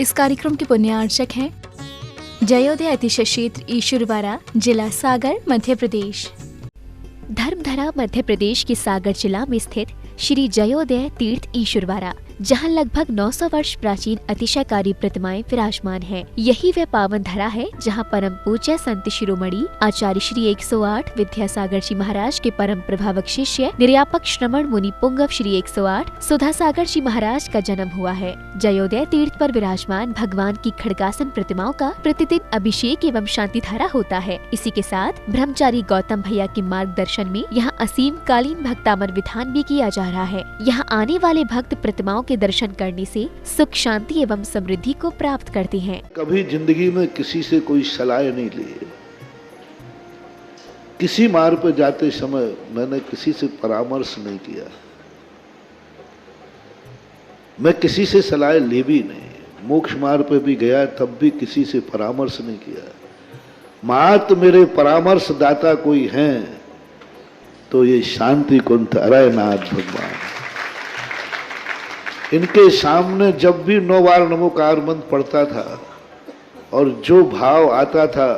इस कार्यक्रम के पुण्यार्चक हैं जयोदय अतिशय क्षेत्र ईश्वरवाड़ा, जिला सागर, मध्य प्रदेश। धर्मधरा मध्य प्रदेश के सागर जिला में स्थित श्री जयोदय तीर्थ ईश्वरवाड़ा, जहां लगभग 900 वर्ष प्राचीन अतिशयकारी प्रतिमाएं विराजमान हैं। यही वह पावन धरा है जहां परम पूज्य संत शिरोमणि आचार्य श्री 108 विद्यासागर जी महाराज के परम प्रभावक शिष्य निर्यापक श्रमण मुनि पुंगव श्री 108 सुधा सागर जी महाराज का जन्म हुआ है। जयोदय तीर्थ पर विराजमान भगवान की खड़गासन प्रतिमाओं का प्रतिदिन अभिषेक एवं शांति धारा होता है। इसी के साथ ब्रह्मचारी गौतम भैया के मार्गदर्शन में यहाँ असीम कालीन भक्तामर विधान भी किया जा रहा है। यहाँ आने वाले भक्त प्रतिमाओं के दर्शन करने से सुख, शांति एवं समृद्धि को प्राप्त करते हैं। कभी जिंदगी में किसी से कोई सलाह नहीं ली, किसी मार्ग पर जाते समय मैंने किसी से परामर्श नहीं किया, मैं किसी से सलाह ली भी नहीं। मोक्ष मार्ग पर भी गया तब भी किसी से परामर्श नहीं किया। मात्र मेरे परामर्श दाता कोई हैं तो ये शांति कुंठ अरयनाथ भगवान। इनके सामने जब भी 9 बार नमोकार मंत्र पढ़ता था और जो भाव आता था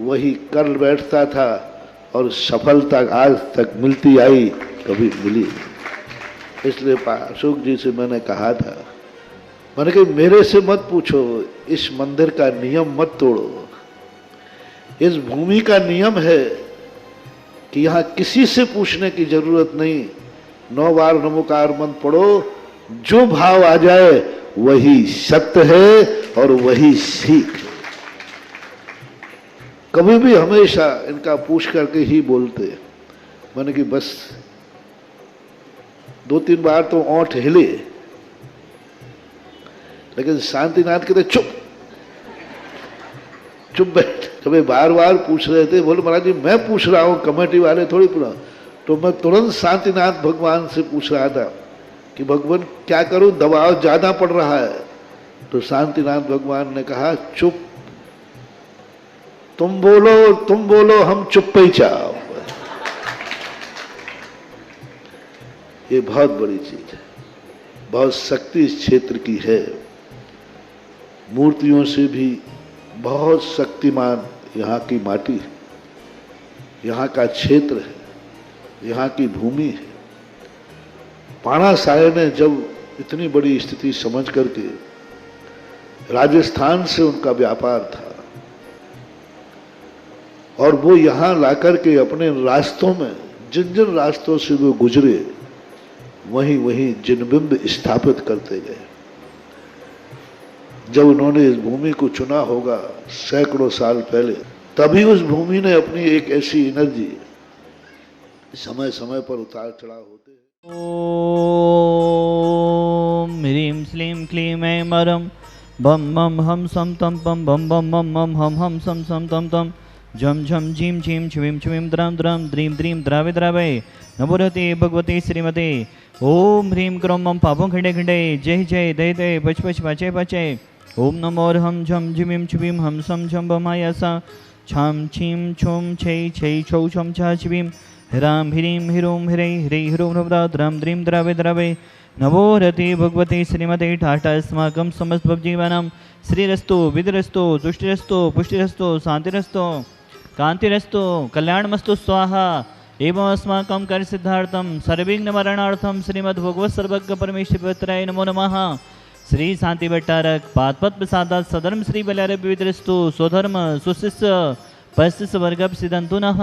वही कर बैठता था और सफलता आज तक मिलती आई, कभी मिली नहीं। इसलिए अशोक जी से मैंने कहा था, मैंने कहा मेरे से मत पूछो, इस मंदिर का नियम मत तोड़ो। इस भूमि का नियम है कि यहाँ किसी से पूछने की जरूरत नहीं। 9 बार नमोकार मंत्र पढ़ो, जो भाव आ जाए वही सत्य है और वही सीख है। कभी भी हमेशा इनका पूछ करके ही बोलते। मैंने कि बस 2-3 बार तो ओंठ हिले, लेकिन शांतिनाथ कहते चुप चुप बैठ। कभी बार बार पूछ रहे थे, बोले महाराज जी मैं पूछ रहा हूं, कमेटी वाले थोड़ी पूछा। तो मैं तुरंत शांतिनाथ भगवान से पूछ रहा था कि भगवान क्या करूं, दबाव ज्यादा पड़ रहा है। तो शांतिनाथ भगवान ने कहा चुप, तुम बोलो हम चुप ही चाहो। ये बहुत बड़ी चीज है, बहुत शक्ति इस क्षेत्र की है। मूर्तियों से भी बहुत शक्तिमान यहाँ की माटी है, यहाँ का क्षेत्र है, यहाँ की भूमि है। पाणा साहे ने जब इतनी बड़ी स्थिति समझ करके, राजस्थान से उनका व्यापार था और वो यहाँ लाकर के अपने रास्तों में जिन जिन रास्तों से वो गुजरे वहीं वहीं जिनबिंब स्थापित करते गए। जब उन्होंने इस भूमि को चुना होगा सैकड़ों साल पहले, तभी उस भूमि ने अपनी एक ऐसी एनर्जी, समय समय पर उतार चढ़ाव होते हैं। ओम ह्रीं श्लीं क्लीं ऐं मरं बम मम हम सम तम पम बम बम मम मम हम सम सम तम तम झम झम झीम झीम छ्वीं छ्वीं द्रम द्रम द्रीं द्रीं द्रावे द्रावे नमोरते भगवते श्रीमते। ओम ह्रीं क्रों मम पापों खंडे खंडे जय जय दय दय पच पच पाचे पाचे। ओम नमो हम झम झिमीं छ्वीं हम सम झम बमायासा छाम छीम छुम छै छै छौ छम छा छ्वीं ह्रां ह्रीं ह्रूं ह्रै ह्रै ह्रूं ह्रौं द्रां द्रीं द्रावे द्रावे नमो रते भगवते श्रीमते। ठाठा अस्माकं समस्त भवजीवानां श्रीरस्तु विदरस्तु तुष्टिरस्तु पुष्टिरस्तु शांतिरस्तु कांतिरस्तु कल्याणमस्तु स्वाहा। एवं अस्माकं कार्य सिद्धार्थं सर्वविघ्न निवारणार्थं श्रीमद्भगवत् सर्वज्ञ परमेश्वराय नमो नमः। श्री शांति भट्टारक पादपद प्रसादात् सधर्म श्री बल्यारे विविधरस्तु स्वधर्म सुशिष्य पस्तिस वर्ग सिद्धंतु नः।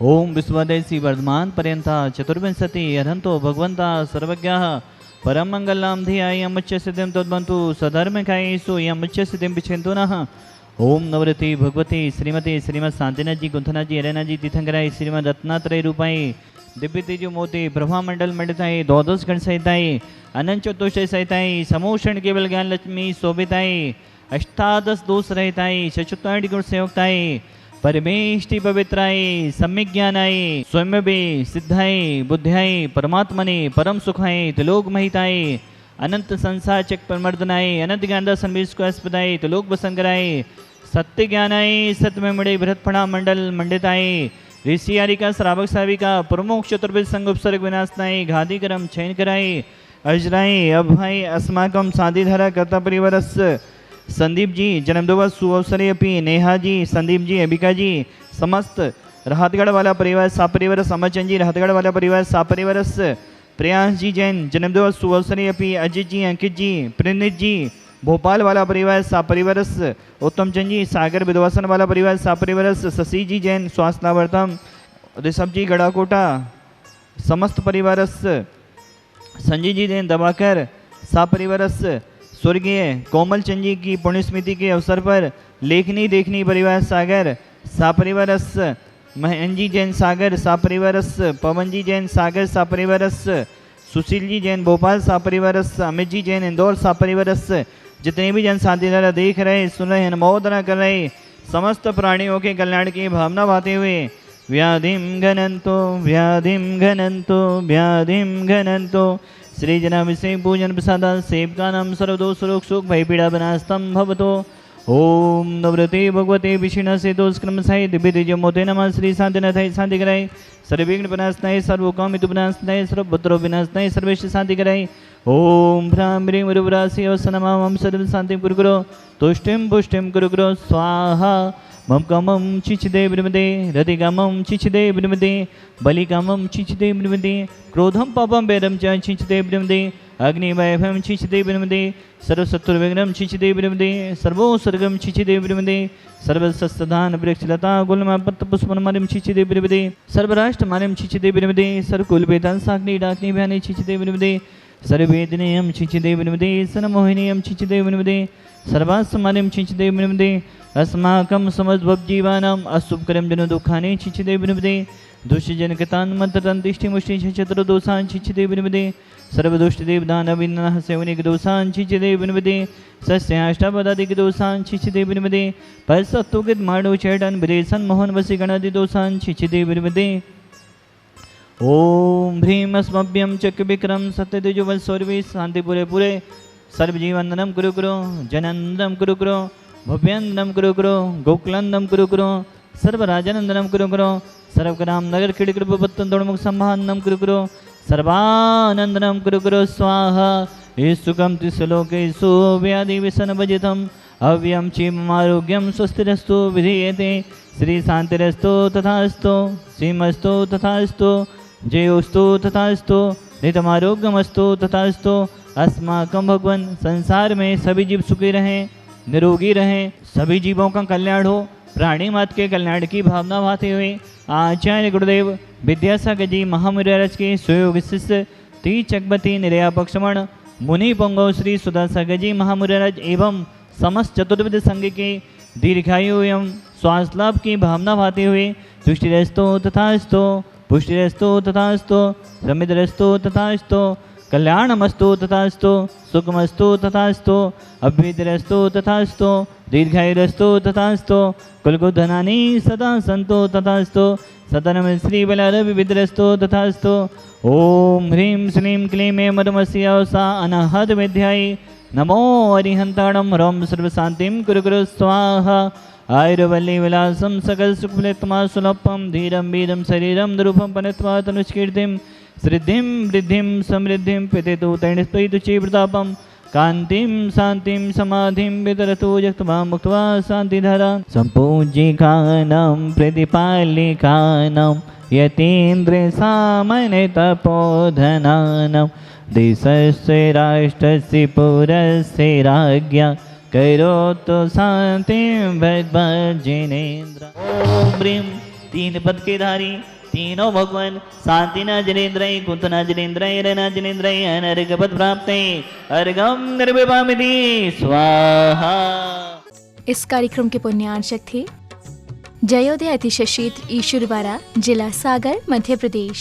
ओम विश्वदेशी वर्धमान पर्यंता चतुर्विंशति अरहंतो भगवंता सर्वज्ञः परम मंगलम धियाय अमुच्य सिद्धिं तद्वन्तु सधर्मकायेषु यमुच्य सिद्धिं पिछन्तु नः। ओम नवरति भगवती श्रीमती श्रीमद शांतिनाथ जी, गुंथनाथ जी, अरयनाथ जी, तीर्थंकराय श्रीमद रत्नात्रय रूपाय दिव्य तेजो मोते ब्रह्मा मंडल मंडिताय द्वादश गण सहिताय अनंत चतुष्टय सहिताय समोषण केवल ज्ञान लक्ष्मी शोभिताय अष्टादश दोष रहिताय चतुर्थ गुण सेवकताय परमेष्टि पवित्राय सम्यक ज्ञानाय स्वयं सिद्धाय बुद्ध्याय परमात्मने परम सुखाय त्रिलोक महिताय अनंत संसार चक परमर्दनाय अनंत ज्ञान संविष्कास्पदाय त्रिलोक बसंगराय सत्य ज्ञानाय सत्य मणि बृहत्फणा मंडल मंडिताय ऋषि आरिका श्रावक साविका प्रमुख चतुर्वेद संग उपसर्ग विनाशनाय घाधिकरम चयन कराय अजराई अभय अस्माकं साधिधर कर्तपरिवारस्य संदीप जी जन्मदिवस सुअवसरे अपि नेहा जी संदीप जी अबिका जी समस्त राहतगढ़ वाला परिवार सापरिवार समचंद जी राहतगढ़ वाला परिवार सापरिवार प्रयास जी जैन जन्मदिवस सुअवसरे अपि अजित जी अंकित जी प्रणीत जी भोपाल वाला परिवार सापरिवार उत्तम चंद जी सागर विधवासन वाला परिवार सापरिवार शशि जी जैन स्वास्थ्य लाभार्थम ऋषभ जी गड़ाकोटा समस्त परिवार संजय जी जैन दबाकर सापरिवार स्वर्गीय कोमल चंद जी की पुण्यस्मृति के अवसर पर लेखनी देखनी परिवार सागर सापरिवार महेंद्र जी जैन सागर सापरिवार पवन जी जैन सागर सापरिवार सुशील जी जैन भोपाल सापरिवार अमित जी जैन इंदौर सापरिवार जितने भी जन साथीदार देख रहे सुन रहे अनुमोदना कर रहे समस्त प्राणियों के कल्याण की भावना भाते हुए व्याधिम घनंतो व्याधिम घनंतो व्याधिम घनंतो श्री जनाभिषेक पूजन प्रसाद सेवकानां सर्वदोष रोग सुख भय पीड़ा विनाशतं भवतो ओम नवरते भगवते विष्णु से दोषक्रमसाय दिव्य तेज मोते नमः श्री शांतिनाथाय शांतिकराय सर्वविघ्न विनाशनाय सर्वकामित विनाशनाय सर्वपुत्र विनाशनाय सर्वेश शांतिकराय ओम भ्राम ह्रीं गुरुवरासि अवसनमामं सर्व शांतिं कुरुकुरो तुष्टिं पुष्टिं कुरुकुरो स्वाहा मम कामं चिचिदे विनमदे रतिकामं चिचिदे विनमदे बलिकामं चिचिदे विनमदे क्रोधं पापं वैरं च चिचिदे विनमदे अग्निवैभवं चिचिदे विनमदे सर्वशत्रुविघ्नं चिचिदे विनमदे सर्वोत्सर्गं चिचिदे विनमदे सर्वसस्तदान वृक्षलता गुल्मपत्रपुष्पनमरिं चिचिदे विनमदे सर्वराष्ट्रमानिं चिचिदे विनमदे सर्वकुलवेदां साग्नि डाग्नि भयानि चिचिदे विनमदे सर्ववेदनीयं चिचिदे विनमदे सनमोहिनीयं चिचिदे विनमदे सर्वास्मानिं चिचिदे विनमदे अस्माकं समस्तभवजीवानाम् अशुभकरं जनो दुःखानि चिचिदे विनमदे दुष्टजनकृतान् मन्त्रतन्तिष्ठिमुष्टि चतुर्दोषान् चिचिदे विनमदे सर्वदुष्टदेवदानविनाः सेवनिकदोषान् चिचिदे विनमदे सस्याष्टापदादिकदोषान् चिचिदे विनमदे परसत्तुकितमाणुचैडन् विदेशन् मोहनवशीगणादिदोषान् चिचिदे विनमदे ओम ह्रीं अस्मभ्यं चक्रविक्रम सत्यतेजोवल सौरवे शांतिपुरे पुरे सर्वजीवनंदनम कुरु कुरु जनंदनम कुरु कुरु भव्यंदनम कुरु कुरु गोकुलंदनम कुरु कुरु सर्वराजनंदनम कुरु कुरु सर्वग्राम नगर किड़कृपत्तन दोड़मुख संभानम कुरु कुरु सर्वानंदनम कुरु कुरु स्वाहा ईसुकम त्रिशलोकेषु व्याधि विसन भजितम अव्यम क्षीममारोग्यम स्वस्तिरस्तु विधीयते श्री शांतिरस्तु तथास्तु सीमस्तु तथास्तु जयोस्तु तथास्तु नितमारोग्यमस्तु तथास्तु अस्माकं भगवान संसार में सभी जीव सुखी रहें निरोगी रहें सभी जीवों का कल्याण हो प्राणी मात्र के कल्याण की भावना भाते हुए आचार्य गुरुदेव विद्यासागर जी महामुरारज के सुयोग शिष्य ती चकबती निर्या पक्षमण मुनि पंगव श्री सुधासागर जी महामुरारज एवं समस्त चतुर्विध संघ के दीर्घायु एवं स्वास्थ्य लाभ की भावना भाते हुए तुष्टिरस्तो तथास्तु पुष्टिरस्तो तथास्तु समृद्धिरस्तो तथास्तु कल्याणमस्तु तथास्तु सुखमस्तु तथास्तु अभ्युदयस्तु तथास्तु दीर्घायुरस्तु तथास्तु कुलगुधनानि सदा सन्तु तथास्तु सदनम श्रीबलारविद्रस्तु तथास्तु ओम ह्रीं श्रीं क्लीं ऐं मदमस्यावसा अनाहत विद्याय नमो अरिहंताणं ह्रौं सर्वशान्तिं कुरु कुरु स्वाहा आयुर्वल्ली विलासं सकल सुखफलितमा सुलभं धीरं वीरं शरीरं दुरूपं पनित्वा तनुष्कीर्तिं श्रीद्धिं वृद्धिं समृद्धिं पितेतु तैणस्त्वयितु चीव्रतापं कान्तिं शान्तिं समाधिं वितरतु यक्त्वा मुक्त्वा शान्तिधारा सम्पूज्यिकानां प्रतिपालिकानां यतीन्द्रसामन्यतपोधनानां देशस्य राष्ट्रस्य पुरस्य राज्ञा करोतु शान्तिं भगवज्जिनेन्द्र ओम ह्रीं तीन पद के धारी तीनों भगवान शांतिना जनेन्द्रय कुंतना जनेन्द्रय रना जनेन्द्रय अनर्गपद प्राप्ते अर्गम निर्विभामिति स्वाहा। इस कार्यक्रम के पुण्यार्चक थे जयोदय अतिशय क्षेत्र ईश्वरवाड़ा जिला सागर मध्य प्रदेश।